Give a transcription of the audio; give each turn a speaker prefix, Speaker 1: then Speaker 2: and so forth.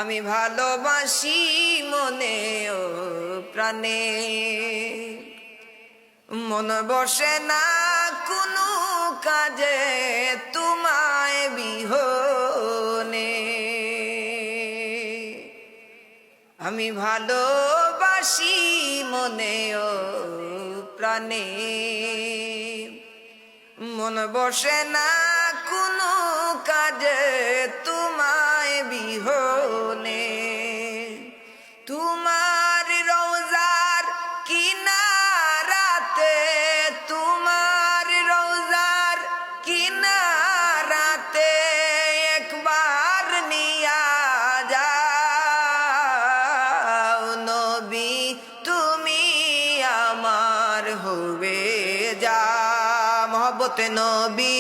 Speaker 1: আমি ভালোবাসি মনে ও প্রাণে, মন বসে না কোনো কাজে তোমায় বিহনে। আমি ভালোবাসি মনে ও প্রাণে, মন বসে না কোনো কাজে তোমায় বিহনে। তোমার রওজার কিনারাতে, তোমার রওজার কিনারাতে একবার নিয়া যাও নবী, তুমি আমার হবে যা। মহব্বতে নবী